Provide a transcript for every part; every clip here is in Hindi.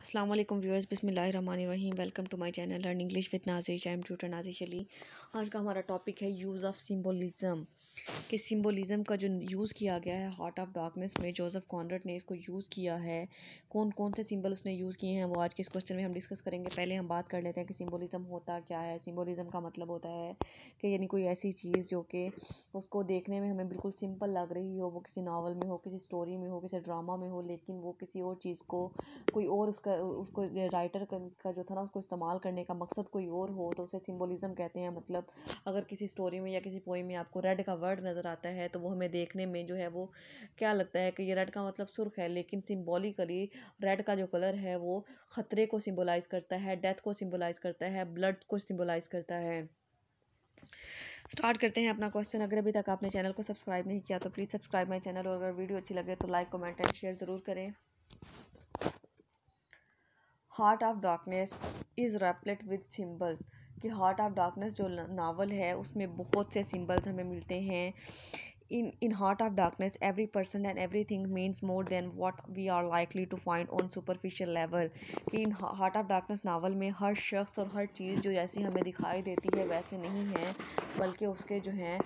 अस्सलाम वालेकुम व्यूअर्स, बिस्मिल्लाहिर्रहमानिर्रहीम। Welcome to my channel learn English with Nazish. I am tutor Nazish Ali. आज का हमारा टॉपिक है यूज़ ऑफ सिंबोलिज़म। कि सिंबोलिज़म का जो यूज़ किया गया है हार्ट ऑफ डार्कनेस में, जोसेफ कॉनरड ने इसको यूज़ किया है। कौन कौन से सिंबल उसने यूज़ किए हैं वो आज के इस क्वेश्चन में हम डिस्कस करेंगे। पहले हम बात कर लेते हैं कि सिंबोलिज़म होता क्या है। सिंबोलिज़म का मतलब होता है कि यानी कोई ऐसी चीज़ जो कि उसको देखने में हमें बिल्कुल सिंपल लग रही हो, वो किसी नावल में हो, किसी स्टोरी में हो, किसी ड्रामा में हो, लेकिन वो किसी और चीज़ को कोई और उसको राइटर का जो था ना उसको इस्तेमाल करने का मकसद कोई और हो, तो उसे सिंबोलिज़म कहते हैं। मतलब अगर किसी स्टोरी में या किसी पोएम में आपको रेड का वर्ड नज़र आता है तो वो हमें देखने में जो है वो क्या लगता है कि ये रेड का मतलब सुर्ख है, लेकिन सिंबॉलिकली रेड का जो कलर है वो ख़तरे को सिंबलाइज़ करता है, डेथ को सिंबलाइज़ करता है, ब्लड को सिंबलाइज़ करता है। स्टार्ट करते हैं अपना क्वेश्चन। अगर अभी तक आपने चैनल को सब्सक्राइब नहीं किया तो प्लीज़ सब्सक्राइब माई चैनल, और अगर वीडियो अच्छी लगे तो लाइक, कमेंट एंड शेयर ज़रूर करें। Heart of darkness is replete with symbols. कि हार्ट ऑफ डार्कनेस जो नावल है उसमें बहुत से सिम्बल्स हमें मिलते हैं। In heart of darkness every person and everything means more than what we are likely to find on superficial level. कि in heart of darkness novel में हर शख्स और हर चीज़ जो जैसी हमें दिखाई देती है वैसे नहीं है, बल्कि उसके जो हैं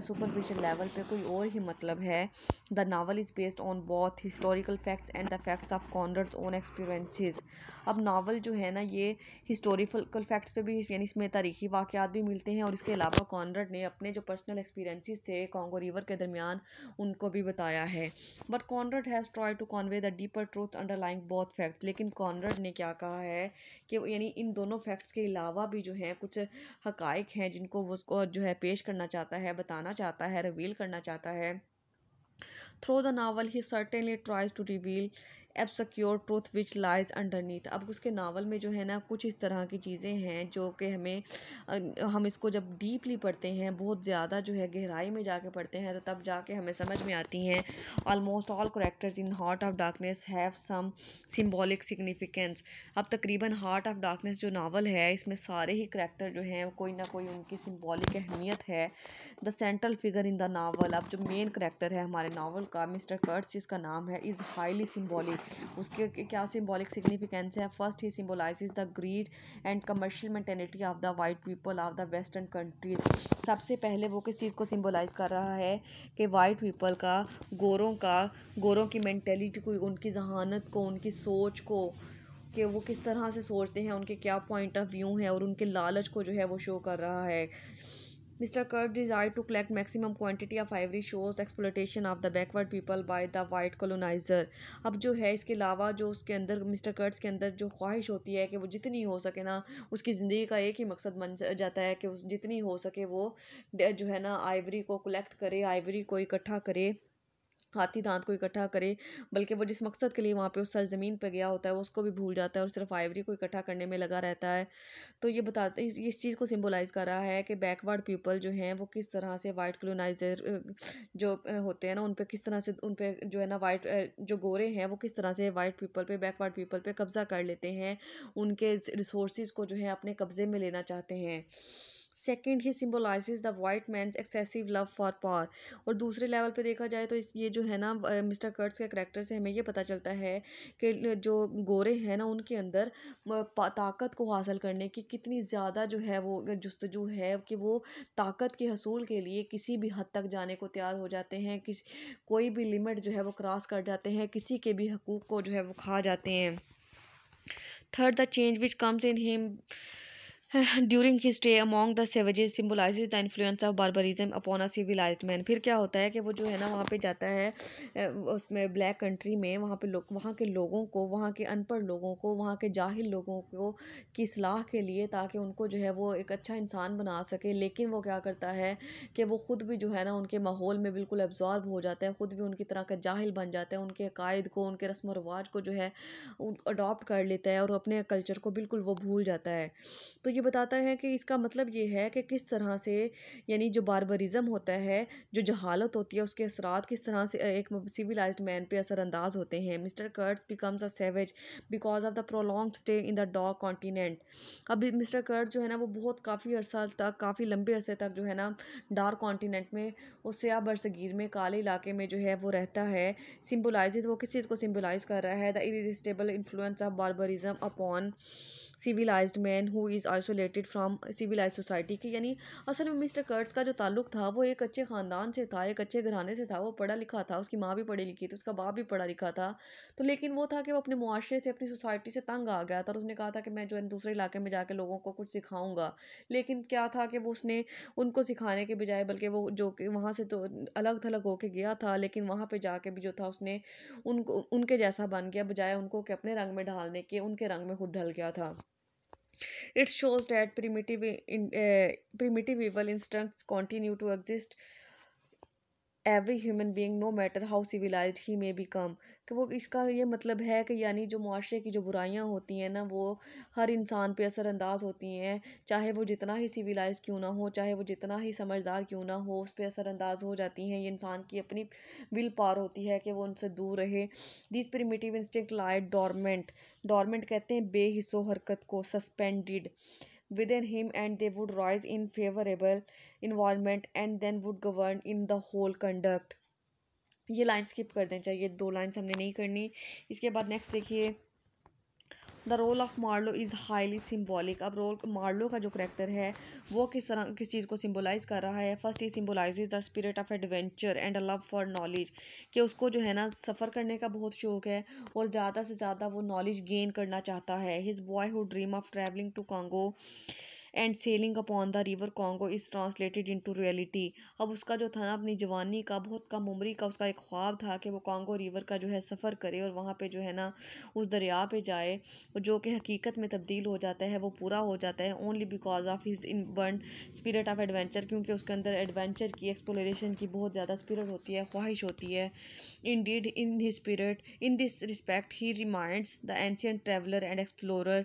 सुपरफिशियल लेवल पे कोई और ही मतलब है। The novel is based on both historical facts and the facts of Conrad's own experiences. अब नावल जो है ना ये हिस्टोरिकल फैक्ट्स पे भी, यानी इसमें तारीखी वाक़यात भी मिलते हैं, और इसके अलावा कॉनरड ने अपने जो पर्सनल एक्सपीरियंसेस से कॉन्गो रिवर के दरमियान उनको भी बताया है। But Conrad has try to convey the deeper truth underlying both facts. लेकिन कॉनरड ने क्या कहा है कि यानी इन दोनों फैक्ट्स के अलावा भी जो हैं कुछ हक़ाइक़ हैं जिनको वो उसको जो है पेश करना चाहता है, बताना चाहता है, रिवील करना चाहता है। Through the novel he certainly tries to reveal obscure truth which lies underneath. अब उसके नावल में जो है ना कुछ इस तरह की चीज़ें हैं जो कि हम इसको जब डीपली पढ़ते हैं, बहुत ज़्यादा जो है गहराई में जाके पढ़ते हैं, तो तब जाके हमें समझ में आती हैं। Almost all characters in heart of Darkness have some symbolic significance. अब तकरीबन हार्ट ऑफ डार्कनेस जो नावल है इसमें सारे ही करेक्टर जो हैं कोई ना कोई उनकी सिम्बॉलिक अहमियत है। The central figure in the novel, अब जो मेन करेक्टर है हमारे नावल का, मिस्टर कर्ट्स जिसका नाम है, इज़ हाईली सिम्बॉलिक। उसके क्या सिम्बॉलिक सिग्निफिकेंस है? First he symbolizes the grid and commercial mentality of the white people of the western countries. सबसे पहले वो किस चीज़ को सिम्बोलाइज कर रहा है कि वाइट पीपल का, गोरों की मेंटेलिटी को, उनकी जहानत को, उनकी सोच को, कि वो किस तरह से सोचते हैं, उनके क्या पॉइंट ऑफ व्यू हैं, और उनके लालच को जो है वो शो कर रहा है। Mr. Kurt's desire to collect maximum quantity of ivory shows exploitation of the backward people by the white colonizer। अब जो है इसके अलावा जो उसके अंदर मिस्टर कर्ट्स के अंदर जो ख्वाहिश होती है कि वो जितनी हो सके ना, उसकी ज़िंदगी का एक ही मकसद बन जाता है कि जितनी हो सके वो जो है ना आइवरी को कलेक्ट करे, आइवरी को इकट्ठा करे, हाथी दांत को इकट्ठा करे। बल्कि वो जिस मकसद के लिए वहाँ पे उस सरजमीन पे गया होता है वो उसको भी भूल जाता है और सिर्फ आइवरी को इकट्ठा करने में लगा रहता है। तो ये बताते इस चीज़ को सिंबलाइज कर रहा है कि बैकवर्ड पीपल जो हैं वो किस तरह से वाइट कॉलोनाइजर जो होते हैं ना उन पे किस तरह से, उन पे जो है ना वाइट जो गोरे हैं वो किस तरह से वाइट पीपल पे, बैकवर्ड पीपल पे कब्ज़ा कर लेते हैं, उनके रिसोर्सेज को जो है अपने कब्ज़े में लेना चाहते हैं। सेकेंड, ही symbolizes the white man's excessive love for power. और दूसरे लेवल पे देखा जाए तो ये जो है ना मिस्टर कर्ट्स के करैक्टर से हमें ये पता चलता है कि जो गोरे हैं ना उनके अंदर ताकत को हासिल करने की कितनी ज़्यादा जो है वो जुस्तजू है, कि वो ताकत के हसूल के लिए किसी भी हद तक जाने को तैयार हो जाते हैं, कोई भी लिमिट जो है वो क्रॉस कर जाते हैं, किसी के भी हकूक़ को जो है वो खा जाते हैं। Third, the change which comes in him during his stay among the savages symbolizes the influence of barbarism upon a civilised man. फिर क्या होता है कि वो जो है ना वहाँ पे जाता है उसमें ब्लैक कंट्री में, वहाँ पे वहाँ के लोगों को, वहाँ के अनपढ़ लोगों को, वहाँ के जाहिल लोगों को की सलाह के लिए, ताकि उनको जो है वो एक अच्छा इंसान बना सके। लेकिन वो क्या करता है कि वो ख़ुद भी जो है ना उनके माहौल में बिल्कुल एब्जॉर्ब हो जाता है, ख़ुद भी उनकी तरह का जाहिल बन जाता है, उनके अकायद को, उनके रस्म व रवाज को जो है अडॉप्ट कर लेता है और अपने कल्चर को बिल्कुल वो भूल जाता है। तो ये बताता है कि इसका मतलब ये है कि किस तरह से यानी जो बारबरिज़म होता है, जो जहालत होती है, उसके असरात किस तरह से एक सिविलाइज्ड मैन पे असरअंदाज होते हैं। Mister Kurtz becomes a savage because of the prolonged stay in the dog continent. अब मिस्टर कर्ट जो है ना वो बहुत काफ़ी अर्सा तक, काफ़ी लंबे अरसे तक जो है ना डार्क कॉन्टिनेंट में, उस सयाह बरसगीर में, काले इलाके में जो है वो रहता है। सिम्बोलाइज, वो किस चीज़ को सिम्बोलाइज कर रहा है? The irresistible influence of barbarism upon civilised man who is isolated from civilise society की। यानी असल में मिस्टर कर्ट्स का जो ताल्लुक था वो एक अच्छे ख़ानदान से था, एक अच्छे घराने से था, वो पढ़ा लिखा था, उसकी माँ भी पढ़ी लिखी थी, उसका बाप भी पढ़ा लिखा था। तो लेकिन वो था कि वो अपने मुआशरे से, अपनी सोसाइटी से तंग आ गया था और उसने कहा था कि मैं जो है दूसरे इलाके में जाके लोगों को कुछ सिखाऊंगा। लेकिन क्या था कि वो उसने उनको सिखाने के बजाय, बल्कि वो जो कि वहाँ से तो अलग थलग होके गया था, लेकिन वहाँ पे जाके भी जो था उसने उनको उनके जैसा बन गया, बजाय उनको कि अपने रंग में ढालने के उनके रंग में खुद ढल गया था। It shows that primitive evil instincts continue to exist every human being no matter how civilized he may become. तो वो इसका ये मतलब है कि यानी जो मुआशरे की जो बुराइयां होती हैं ना वो हर इंसान पे असरअंदाज होती हैं, चाहे वो जितना ही सिविलाइज क्यों ना हो, चाहे वो जितना ही समझदार क्यों ना हो, उस पर असरअंदाज हो जाती हैं। ये इंसान की अपनी विल पावर होती है कि वो उनसे दूर रहे। This primitive instinct lie dormant, dormant कहते हैं बेहिस्सो हरकत को, suspended within him, and they would rise in favorable environment and then would govern in the whole conduct। ये लाइन स्किप कर दें चाहिए, दो लाइन्स हमने नहीं करनी। इसके बाद नेक्स्ट देखिए, the role of Marlow is highly symbolic. अब रोल मार्लो का जो करेक्टर है वो किस चीज़ को सिम्बोलाइज कर रहा है? First he symbolise the spirit of adventure and a love for knowledge, कि उसको जो है ना सफ़र करने का बहुत शौक है और ज़्यादा से ज़्यादा वो नॉलेज गेन करना चाहता है। His boyhood dream of travelling to Congo and sailing upon the river Congo is translated into reality. अब उसका जो था ना अपनी जवानी का, बहुत कम उम्री का उसका एक ख्वाब था कि वो कॉन्गो रिवर का जो है सफ़र करे और वहाँ पे जो है ना उस दरिया पे जाए, जो कि हकीकत में तब्दील हो जाता है, वो पूरा हो जाता है only because of his in burn spirit of adventure, क्योंकि उसके अंदर एडवेंचर की, एक्सप्लोरेशन की बहुत ज़्यादा स्पिरिट होती है, ख्वाहिश होती है। Indeed in his spirit in this respect he reminds the ancient traveller and explorer.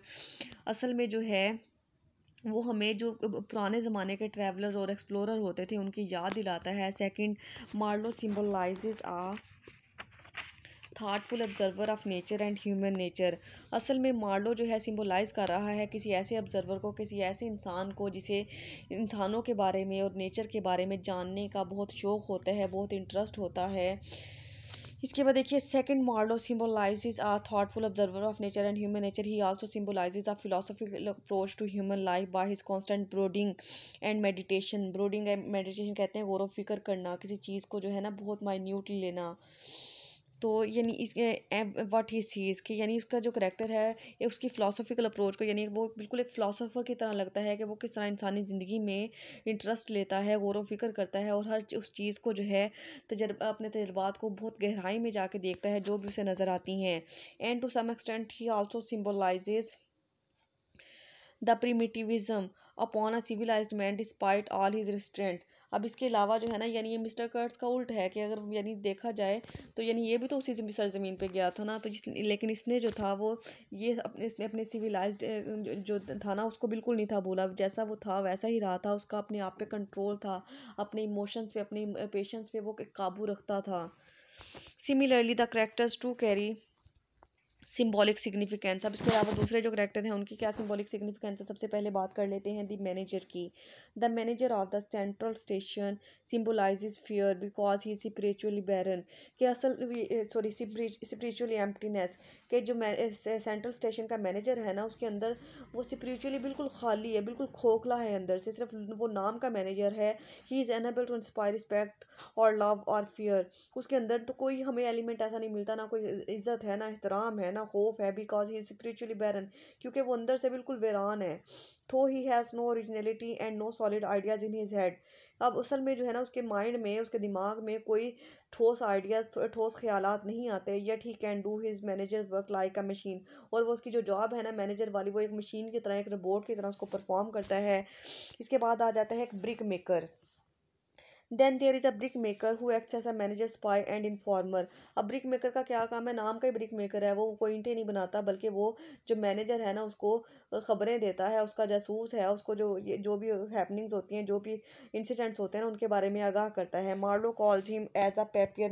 असल में जो है वो हमें जो पुराने ज़माने के ट्रैवलर और एक्सप्लोरर होते थे उनकी याद दिलाता है। Second, Marlow symbolizes a thoughtful observer of nature and human nature. असल में मार्लो जो है सिम्बोलाइज़ कर रहा है किसी ऐसे ऑब्जर्वर को, किसी ऐसे इंसान को जिसे इंसानों के बारे में और नेचर के बारे में जानने का बहुत शौक़ होता है, बहुत इंटरेस्ट होता है। इसके बाद देखिए, second, Marlow symbolises a thoughtful observer of nature and human nature. He also symbolises a philosophical approach to human life by his constant brooding and meditation. Brooding and meditation कहते हैं गौर व फिक्र करना, किसी चीज़ को जो है ना बहुत माइन्यूटली लेना। तो यानी इस व्हाट ही सीज कि यानी उसका जो करेक्टर है ये उसकी फ़िलासफ़िकल अप्रोच को, यानी वो बिल्कुल एक फ़िलासफ़र की तरह लगता है कि वो किस तरह इंसानी ज़िंदगी में इंटरेस्ट लेता है, गौर व फिक्र करता है और हर उस चीज़ को जो है अपने तजुर्बात को बहुत गहराई में जाके देखता है जो भी उसे नज़र आती हैं। And to some extent he also symbolises the primitivism upon a civilised man despite all his restraint. अब इसके अलावा जो है ना यानी ये मिस्टर कर्ट्स का उल्ट है कि अगर यानी देखा जाए तो यानी ये भी तो उसी सरजमीन पे गया था ना, तो लेकिन इसने जो था वो ये इसने अपने सिविलाइज्ड जो था ना उसको बिल्कुल नहीं था भूला, जैसा वो था वैसा ही रहा था, उसका अपने आप पे कंट्रोल था, अपने इमोशंस पे, अपने पेशेंस पे वो काबू रखता था। Similarly the characters too carry symbolic significance. अब इसके अलावा दूसरे जो करेक्टर हैं उनकी क्या सिम्बॉलिक सिग्निफिकेंस है? सबसे पहले बात कर लेते हैं द मैनेजर की। The manager of the central station symbolises fear because he spiritually barren, कि असल सॉरी स्पिरिचुअली एम्प्टीनेस, कि जो सेंट्रल स्टेशन का मैनेजर है ना उसके अंदर वो स्पिरिचुअली बिल्कुल खाली है, बिल्कुल खोखला है अंदर से, सिर्फ वो नाम का मैनेजर है। He is unable to inspire respect और लव और फियर। उसके अंदर तो कोई हमें एलिमेंट ऐसा नहीं मिलता, ना कोई इज्जत है, ना एहतराम है, ना खौफ है, because he is spiritually barren, क्योंकि वो अंदर से बिल्कुल वीरान है। Though he has no originality and no solid ideas in his head. अब असल में जो है ना उसके माइंड में, उसके दिमाग में कोई ठोस आइडियाज़, ठोस ख्यालात नहीं आते। Yet he can do his manager work like a machine. और वो उसकी जो जॉब है ना मैनेजर वाली, वो एक मशीन की तरह, एक रोबोट की तरह उसको परफॉर्म करता है। इसके बाद आ जाता है एक brick maker. Then there is a brick maker who acts as a manager spy and informer. अब ब्रिक मेकर का क्या काम है, नाम का ही ब्रिक मेकर है, वो कोई ईंटें नहीं बनाता बल्कि वो जो मैनेजर है ना उसको ख़बरें देता है, उसका जासूस है, उसको जो भी हैपनिंग्स होती हैं, जो भी इंसिडेंट्स होते हैं ना उनके बारे में आगाह करता है। Marlow calls him as a papier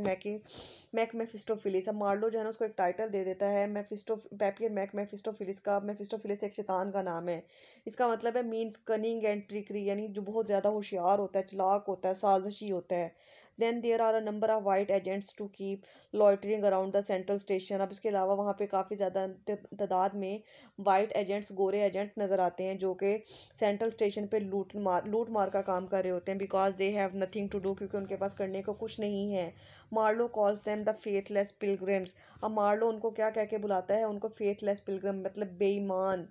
mache Mephistopheles. अब मार्लो जो है ना उसको एक टाइटल दे देता है पेपियर मैक मेफिस्टोफिलिस का। मेफिस्टोफिलिस एक शैतान का नाम है। इसका मतलब है मीन्स कनिंग एंड ट्रिकरी, यानी जो बहुत ज़्यादा होशियार होता है, चालाक होता है, साजिशी होता है। Then there are a number of white agents to keep loitering around the central station. अब इसके अलावा वहाँ पे काफ़ी ज़्यादा तादाद में वाइट एजेंट्स, गोरे एजेंट नज़र आते हैं जो कि सेंट्रल स्टेशन पे लूट मार का काम कर रहे होते हैं। Because they have nothing to do, क्योंकि उनके पास करने को कुछ नहीं है। Marlow calls them the faithless pilgrims. अब मार्लो उनको क्या कह के बुलाता है, उनको फेथलेस पिलग्रिम मतलब बेईमान,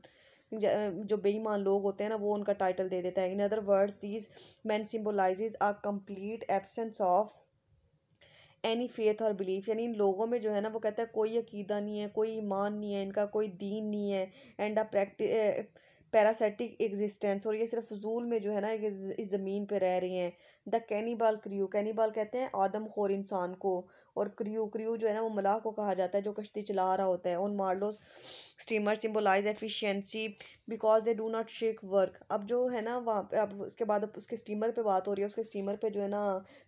जो बेईमान लोग होते हैं ना वो उनका टाइटल दे देता है। In other words these man symbolises a complete absence of any faith और बिलीफ, यानी इन लोगों में जो है ना वो कहता है कोई अकीदा नहीं है, कोई ईमान नहीं है, इनका कोई दीन नहीं है, एंड अ पैरासिटिक एग्जिस्टेंस, और ये सिर्फ फजूल में जो है ना इस ज़मीन पे रह रही हैं। द कैनिबाल क्रियो, कैनिबाल कहते हैं आदमखोर इंसान को, और क्रियो जो है ना वो मलाह को कहा जाता है जो कश्ती चला रहा होता है। On Marlowe's steamer symbolise efficiency because they do not shake work. अब जो है ना वहाँ पे, अब उसके बाद अब उसके स्टीमर पे बात हो रही है, उसके स्टीमर पे जो है ना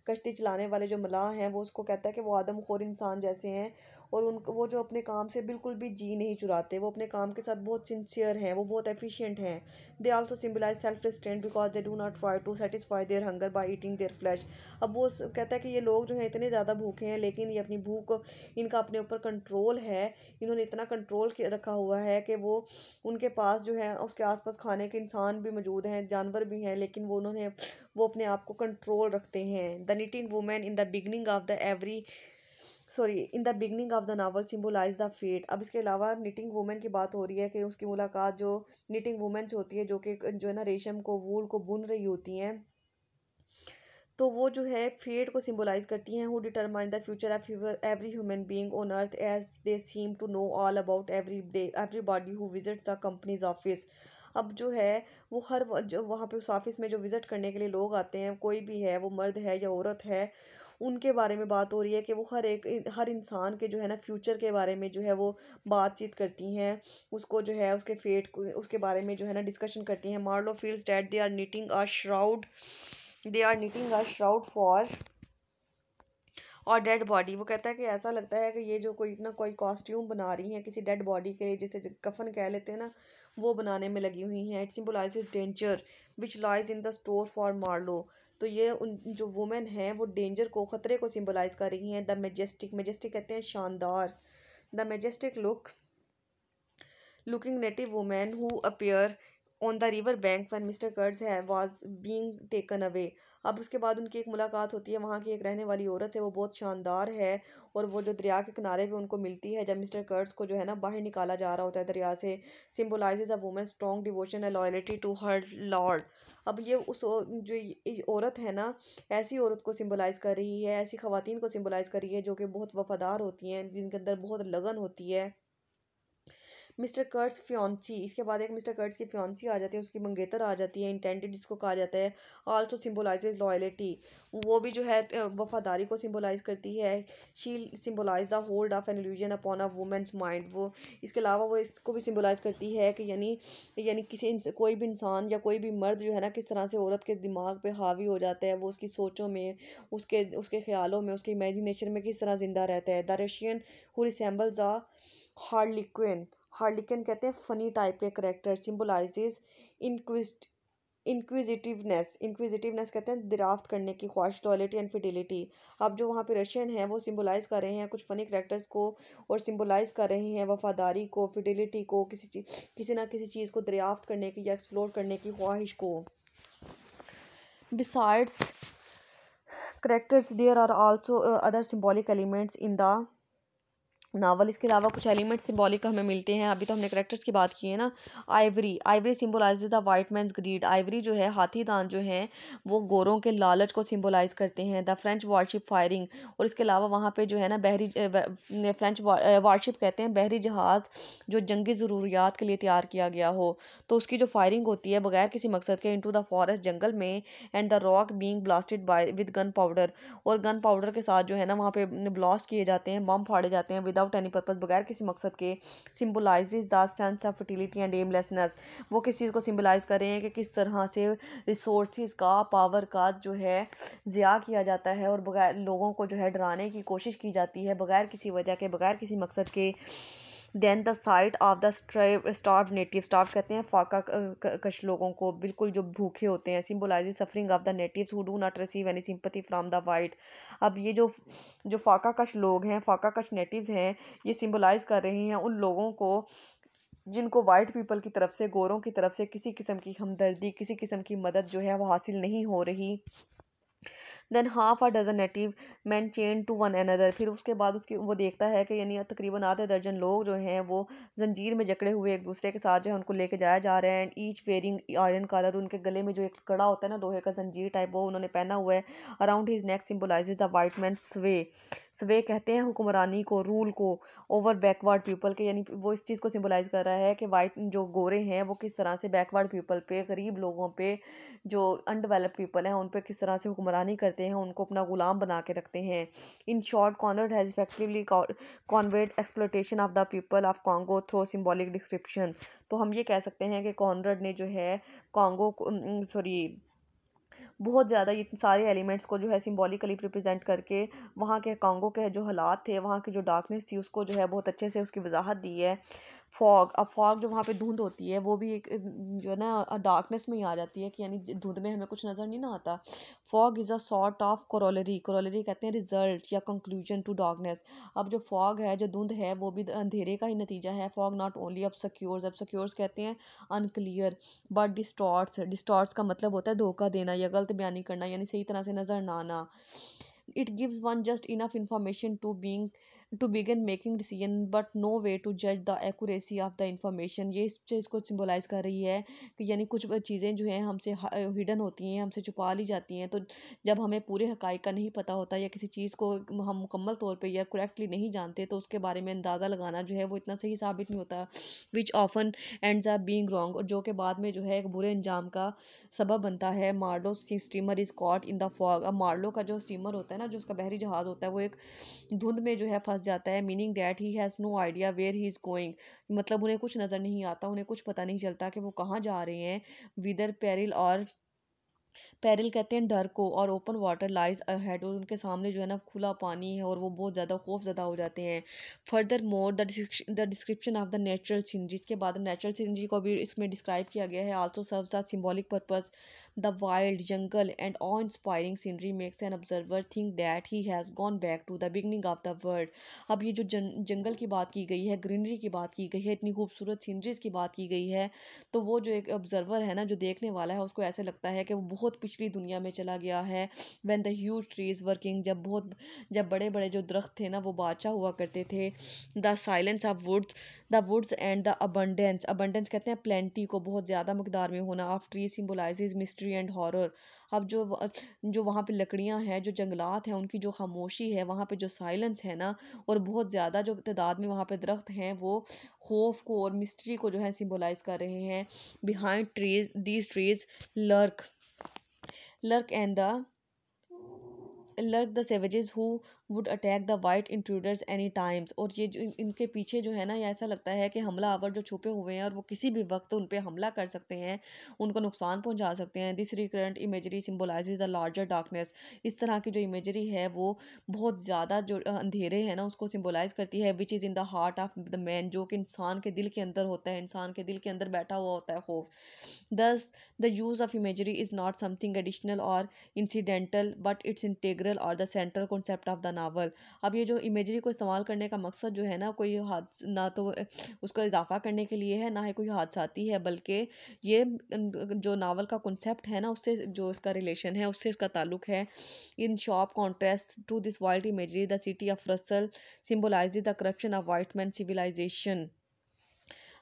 कश्ती चलाने वाले जो मलाह हैं वो उसको कहता है कि वो आदमखोर इंसान जैसे हैं, और उनको वो जो अपने काम से बिल्कुल भी जी नहीं चुराते, वो अपने काम के साथ बहुत सिंसियर हैं, वो बहुत एफिशिएंट हैं। They also symbolize self restraint because they do not try to satisfy their hunger by eating their flesh. अब वो कहता है कि ये लोग जो हैं इतने ज़्यादा भूखे हैं, लेकिन ये अपनी भूख, इनका अपने ऊपर कंट्रोल है, इन्होंने इतना कंट्रोल रखा हुआ है कि वो उनके पास जो है उसके आसपास खाने के इंसान भी मौजूद हैं, जानवर भी हैं, लेकिन वो अपने आप को कंट्रोल रखते हैं। The knitting women in the beginning of the in the beginning of the novel symbolize the fate. अब इसके अलावा निटिंग वुमेन की बात हो रही है कि उसकी मुलाकात जो निटिंग वुमेन से होती है जो कि जो है ना रेशम को, वूल को बुन रही होती हैं, तो वो जो है फेट को सिंबलाइज करती हैं। Who determine the future of every human being on earth as they seem to know all about everybody who visit the company's office. अब जो है वो जो वहाँ पे उस ऑफिस में जो विज़िट करने के लिए लोग आते हैं, कोई भी है, वो मर्द है या औरत है, उनके बारे में बात हो रही है कि वो हर इंसान के जो है ना फ्यूचर के बारे में जो है वो बातचीत करती हैं, उसको जो है उसके फेट को, उसके बारे में जो है ना डिस्कशन करती हैं। Marlow feels that they are knitting a shroud for our dead body. वो कहता है कि ऐसा लगता है कि ये जो कोई ना कोई कॉस्ट्यूम बना रही हैं किसी डेड बॉडी के लिए, जिसे कफन कह लेते हैं ना, वो बनाने में लगी हुई हैं। It symbolizes danger which lies in the store for Marlow. तो ये उन जो वुमेन हैं वो डेंजर को, ख़तरे को सिम्बलाइज कर रही हैं। द मेजेस्टिक, मेजेस्टिक कहते हैं शानदार। The Majestic looking native woman who appear on the river bank when Mr. Kurtz was being taken away। अब उसके बाद उनकी एक मुलाकात होती है, वहाँ की एक रहने वाली औरत है, वो बहुत शानदार है, और वो जो दरिया के किनारे पे उनको मिलती है जब मिस्टर कर्ट्स को जो है ना बाहर निकाला जा रहा होता है दरिया से। Symbolizes a woman strong devotion and loyalty to her lord. अब ये औरत है ना, ऐसी औरत को सिम्बलाइज कर रही है, ऐसी ख़वातीन को सिम्बलाइज कर रही है जो कि बहुत वफादार होती हैं, जिनके अंदर बहुत लगन होती है। मिस्टर कर्ट्स फ्योंसी, इसके बाद एक मिस्टर कर्ट्स की फ्योंसी आ जाती है, उसकी मंगेतर आ जाती है, इंटेंडेड जिसको कहा जाता है। आल्सो सिम्बोलाइजेज लॉयल्टी, वो भी जो है वफादारी को सिम्बोलाइज करती है। She symbolise the hold of an illusion upon a women's mind. वो इसके अलावा वो इसको भी सिम्बोलाइज करती है कि यानी कोई भी इंसान या कोई भी मर्द जो है ना किस तरह से औरत के दिमाग पे हावी हो जाता है, वो उसकी सोचों में, उसके उसके ख्यालों में, उसके इमेजिनेशन में किस तरह ज़िंदा रहता है। The Russian who resembles a harlequin, हार्लिकन कहते हैं फनी टाइप के करेक्टर। सिम्बोलाइजेज इंक्विजिटिवनेस, इंक्विजिटिवनेस कहते हैं दरियाफ्त करने की ख्वाहिश। लॉयल्टी एंड फिडिलिटी, अब जो वहाँ पे रशियन है वो सिम्बोलाइज कर रहे हैं कुछ फनी करेक्टर्स को, और सिम्बोलाइज कर रहे हैं वफादारी को, फिडिलिटी को, किसी ना किसी चीज़ को दरियाफ्त करने की या एक्सप्लोर करने की ख्वाहिश को। Besides characters there are also other symbolic elements in the novel. इसके अलावा कुछ एलिमेंट सिंबॉलिक हमें मिलते हैं। अभी तो हमने करेक्टर्स की बात की है ना। Ivory, ivory symbolize the white man's greed. Ivory जो है, हाथी दांत जो हैं वो गोरों के लालच को सिम्बोलाइज करते हैं। द फ्रेंच वारशिप फायरिंग, और इसके अलावा वहाँ पे जो है ना बहरी फ्रेंच वारशिप कहते हैं बहरी जहाज़ जो जंगी ज़रूरियात के लिए तैयार किया गया हो, तो उसकी जो फायरिंग होती है बगैर किसी मकसद के इनटू द फॉरेस्ट जंगल में, and the rock being blasted by with gun powder, और गन पाउडर के साथ जो है ना वहाँ पे ब्लास्ट किए जाते हैं, बम फाड़े जाते हैं विदाउट एनी पर्पस, बगैर किसी मकसद के। Symbolises the sense of fertility and aimlessness, वो किस चीज़ को सिम्बलाइज कर रहे हैं कि किस तरह से रिसोर्सेज का, पावर का जो है ज़िया किया जाता है और बगैर लोगों को जो है डराने की कोशिश की जाती है बगैर किसी वजह के, बगैर किसी मकसद के। Then the sight of the starve native, starve कहते हैं फाका कश लोगों को, बिल्कुल जो भूखे होते हैं। Symbolise suffering of the natives who do not receive any sympathy from the white. अब ये जो जो फाका कश लोग हैं, फाका कश नेटिव्स हैं, ये सिम्बोलाइज कर रहे हैं उन लोगों को जिनको वाइट पीपल की तरफ से, गोरों की तरफ से किसी किस्म की हमदर्दी, किसी किस्म की मदद जो है वो हासिल नहीं हो रही। Then half a dozen native man chain to one another, फिर उसके बाद उसकी वो देखता है कि यानी तकरीबन आधे दर्जन लोग जो हैं वो जंजीर में जकड़े हुए एक दूसरे के साथ जो है उनको लेके जाया जा रहा है। And each wearing iron collar, उनके गले में जो एक कड़ा होता है ना लोहे का जंजीर टाइप, वो उन्होंने पहना हुआ है। Around his neck symbolises the white man स्वे, स्वे कहते हैं हुक्मरानी को, रूल को, ओवर बैकवर्ड पीपल के, यानी वो इस चीज़ को सिम्बोलाइज कर रहा है कि वाइट जो गोरे हैं वो किस तरह से बैकवर्ड पीपल पे, गरीब लोगों पे, जो अनडेवलप्ड पीपल हैं उन पे किस तरह से हुक्मरानी करते हैं, उनको अपना गुलाम बना के रखते हैं। In short Conrad has effectively conveyed exploitation of the people of Congo through symbolic description. तो हम ये कह सकते हैं कि कॉन्वर्ड ने जो है कॉन्गो सॉरी बहुत ज़्यादा ये सारे एलिमेंट्स को जो है सिंबॉलिकली रिप्रेजेंट करके वहाँ के कॉन्गो के जो हालात थे, वहाँ की जो डार्कनेस थी, उसको जो है बहुत अच्छे से उसकी वजाहत दी है। फॉग, अब फॉग जो वहाँ पे धुंध होती है वो भी एक जो है ना डार्कनेस में ही आ जाती है कि यानी धुंध में हमें कुछ नज़र नहीं ना आता। Fog is a sort of corollary, corollary कहते हैं रिजल्ट या कंक्लूजन टू डार्कनेस। अब जो फॉग है, जो धुंध है, वो भी अंधेरे का ही नतीजा है। फॉग नॉट ओनली ऑब्सक्योर्स, ऑब्सक्योर्स कहते हैं अनक्लियर, बट डिस्टॉर्ट्स, डिस्टॉर्ट्स का मतलब होता है धोखा देना या गलत बयानी करना, यानी सही तरह से नज़र ना आना। It gives one just enough information to begin making decision but no way to जज the accuracy of the information. ये इस चीज़ को सिम्बोलाइज़ कर रही है कि यानी कुछ चीज़ें जो हैं हमसे हिडन होती हैं, हमसे छुपा ली जाती हैं, तो जब हमें पूरे हकाइक का नहीं पता होता या किसी चीज़ को हम मुकम्मल तौर पे या करेक्टली नहीं जानते, तो उसके बारे में अंदाज़ा लगाना जो है वो इतना सही साबित नहीं होता। Which often ends up being wrong, और जो कि बाद में जो है एक बुरे अंजाम का सबब बनता है। Marlow steamer is caught in the fog, अब मार्लो का जो स्टीमर होता है ना, जो उसका बहरी जहाज़ होता है, वो एक धुंध में जो है फंस जाता है। Meaning that he has no idea where he is going, मतलब उन्हें कुछ नज़र नहीं आता, उन्हें कुछ पता नहीं चलता कि वो कहाँ जा रहे हैं। विदर पेरिल, और पेरिल कहते हैं डर को, और ओपन वाटर लाइज अहेड, और उनके सामने जो है ना खुला पानी है और वो बहुत ज़्यादा खौफजदा हो जाते हैं। Further more the description of the natural scenery, इसके बाद नेचुरल सीनरी को भी इसमें डिस्क्राइब किया गया है। Also serves a symbolic purpose. The wild jungle and awe inspiring scenery makes an observer think that he has gone back to the beginning of the world. अब ये जो जंगल की बात की गई है, ग्रीनरी की बात की गई है, इतनी खूबसूरत सीनरीज की बात की गई है, तो वो जो एक ऑब्जर्वर है ना, जो देखने वाला है, उसको ऐसे लगता है कि वो बहुत पिछली दुनिया में चला गया है। When the huge trees working, जब बड़े बड़े जो दरख्त थे ना वो बादशाह हुआ करते थे। The silence of woods and the abundance, abundance कहते हैं प्लेंटी को, बहुत ज़्यादा मकदार में होना। Of tree symbolizes mystery and horror. अब जो वहाँ पे लकड़ियाँ हैं, जो जंगलात हैं, उनकी जो खामोशी है, वहाँ पे जो साइलेंस है ना, और बहुत ज़्यादा जो तादाद में वहाँ पे दरख्त हैं, वो खौफ को और मिस्ट्री को जो है सिम्बोलाइज कर रहे हैं। Behind trees these trees lurk lurk and the savages who would attack the white intruders any times, और ये जो इनके पीछे जो है ना, ये ऐसा लगता है कि हमला आवर जो छुपे हुए हैं और वो किसी भी वक्त उन पे हमला कर सकते हैं, उनको नुकसान पहुंचा सकते हैं। This recurrent imagery symbolises the larger darkness, इस तरह की जो इमेजरी है वो बहुत ज़्यादा जो अंधेरे हैं ना उसको सिम्बोलाइज करती है। Which is in the heart of the man, जो कि इंसान के दिल के अंदर होता है, इंसान के दिल के अंदर बैठा हुआ होता है खौफ। दस the use of imagery is not something additional और incidental, but it's integral or the central concept of the novel. अब ये जो इमेजरी को इस्तेमाल करने का मकसद जो है ना, कोई ना तो उसका इजाफा करने के लिए है, ना ही कोई हादसाती है, बल्कि ये जो नावल का कॉन्सेप्ट है ना, उससे जो इसका रिलेशन है, उससे इसका ताल्लुक है। In sharp contrast to this wild imagery the city of Russell symbolizes the corruption of white man civilization.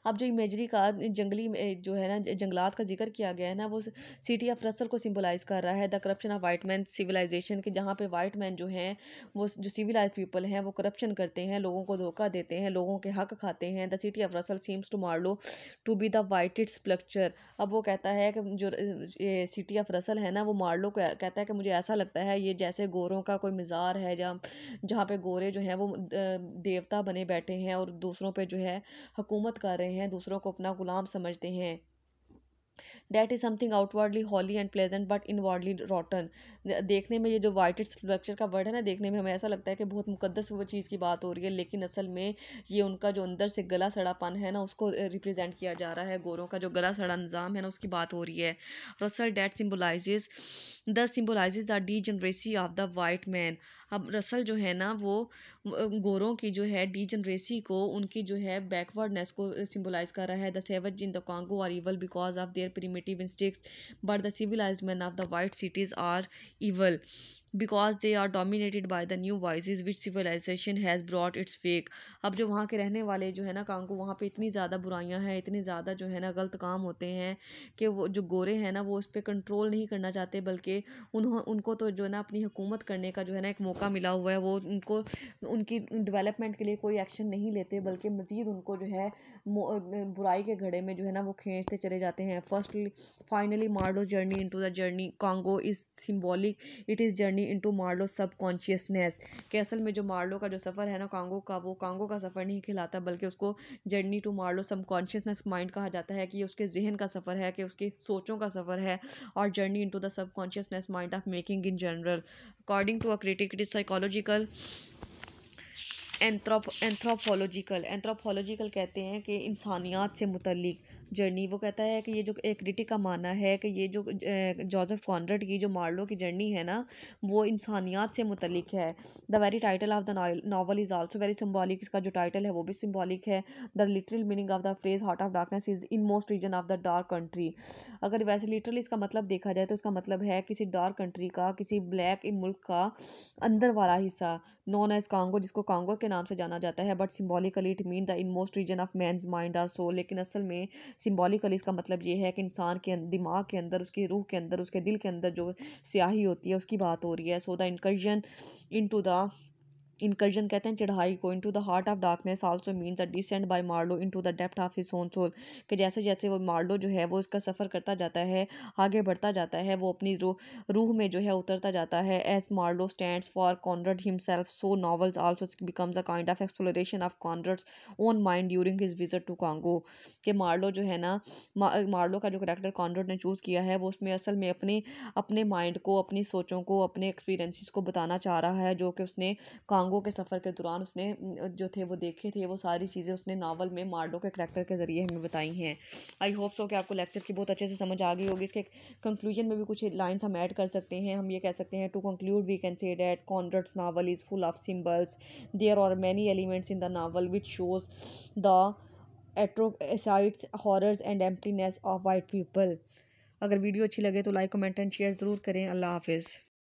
अब जो इमेजरी का जंगली जो है ना जंगलात का जिक्र किया गया है ना, वो सिटी ऑफ रसल को सिम्बलाइज कर रहा है, the corruption of white man civilization, के जहाँ पे वाइट मैन जो हैं वो जो सिविलाइज पीपल हैं वो करप्शन करते हैं, लोगों को धोखा देते हैं, लोगों के हक खाते हैं। The city of Brussels seems to Marlow to be the whited structure. अब वो कहता है कि जो सिटी ऑफ रसल है ना, वो मार्लो को कहता है कि मुझे ऐसा लगता है ये जैसे गोरों का कोई मज़ार है, जहाँ पे गोरे जो हैं वो देवता बने बैठे हैं और दूसरों पे जो है हुकूमत कर रहे हैं, दूसरों को अपना गुलाम समझते हैं। That is something outwardly holy and pleasant but inwardly rotten। देखने में ये जो वाइटेड स्ट्रक्चर का वर्ड है ना, देखने में हमें ऐसा लगता है कि बहुत मुकद्दस वो चीज़ की बात हो रही है, लेकिन असल में ये उनका जो अंदर से गला सड़ापन है ना, उसको रिप्रेजेंट किया जा रहा है। गोरों का जो गला सड़ा निज़ाम है ना, उसकी बात हो रही है। Russell that symbolizes the degeneracy of the white man. अब रसल जो है ना, वो गोरों की जो है डीजनरेसी को, उनकी जो है बैकवर्डनेस को सिम्बोलाइज कर रहा है। The savage in the Congo are evil because of their primitive instincts but the civilized men of the white cities are evil because they are dominated by the new vices which civilization has brought its wake। अब जो वहाँ के रहने वाले जो है ना कांगो, वहाँ पे इतनी ज़्यादा बुराइयां हैं, इतनी ज़्यादा जो है ना गलत काम होते हैं कि वो जो गोरे हैं ना, वो उस पर कंट्रोल नहीं करना चाहते, बल्कि उनको तो जो है ना अपनी हुकूमत करने का जो है ना एक मौका मिला हुआ है। वो उनको उनकी डेवलपमेंट के लिए कोई एक्शन नहीं लेते, बल्कि मज़ीद उनको जो है बुराई के घड़े में जो है ना वो खींचते चले जाते हैं। Finally Marlow journey into the journey Congo is symbolic, it is journey into Marlow subconsciousness. कि असल में जो मार्लो का जो सफ़र है ना कांगो का, वो कांगो का सफ़र नहीं कहलाता, बल्कि उसको journey to Marlow subconsciousness mind कहा जाता है, कि ये उसके जहन का सफ़र है, कि उसकी सोचों का सफ़र है, और journey into the subconsciousness mind of mankind in general. According to a critic it is psychological anthropological कहते हैं कि इंसानियात से मुतल्लिक जर्नी। वो कहता है कि ये जो एक क्रिटिक का मानना है कि ये जो जोसेफ कॉनरेड की जो मार्लो की जर्नी है ना, वो इंसानियात से मुतल्लिक है। The very title of the novel is also very symbolic. इसका जो टाइटल है वो भी सिम्बॉलिक है। The literal meaning of the phrase Heart of darkness is innermost region of the dark country. अगर वैसे लिटरली इसका मतलब देखा जाए तो इसका मतलब है किसी डार्क कंट्री का, किसी ब्लैक मुल्क का अंदर वाला हिस्सा, नॉन एज कांगो, जिसको कांगो के नाम से जाना जाता है। But symbolically it mean the innermost region of man's mind और सोल। लेकिन असल में सिम्बॉलिकली इसका मतलब ये है कि इंसान के दिमाग के अंदर, उसकी रूह के अंदर, उसके दिल के अंदर जो स्याही होती है, उसकी बात हो रही है। सो द इनकर्जन कहते हैं चढ़ाई को, into the heart of darkness also means a descend by Marlow into the depth of his own soul. कि जैसे जैसे वो मार्लो जो है वो इसका सफ़र करता जाता है, आगे बढ़ता जाता है, वो अपनी रूह में जो है उतरता जाता है। As Marlow stands for Conrad himself, so novels also becomes a kind of exploration of Conrad's own mind during his visit to Congo. कि मार्लो जो है ना, मार्लो का जो करेक्टर कॉनरड ने चूज़ किया है, वो उसमें असल में अपने माइंड को, अपनी सोचों को, अपने एक्सपीरियंसिस को बताना चाह रहा है, जो कि उसने कांगो के सफ़र के दौरान उसने जो थे वो देखे थे। वो सारी चीज़ें उसने नावल में मार्लो के करैक्टर के ज़रिए हमें बताई हैं। आई होप सो कि आपको लेक्चर की बहुत अच्छे से समझ आ गई होगी। इसके कंक्लूजन में भी कुछ लाइन्स हम ऐड कर सकते हैं। हम ये कह सकते हैं, to conclude we can say that Conrad's novel is full of symbols, there are many elements in the novel which shows the atrocities, horrors and emptiness of white people. अगर वीडियो अच्छी लगे तो लाइक, कमेंट एंड शेयर ज़रूर करें। अल्लाह हाफिज़।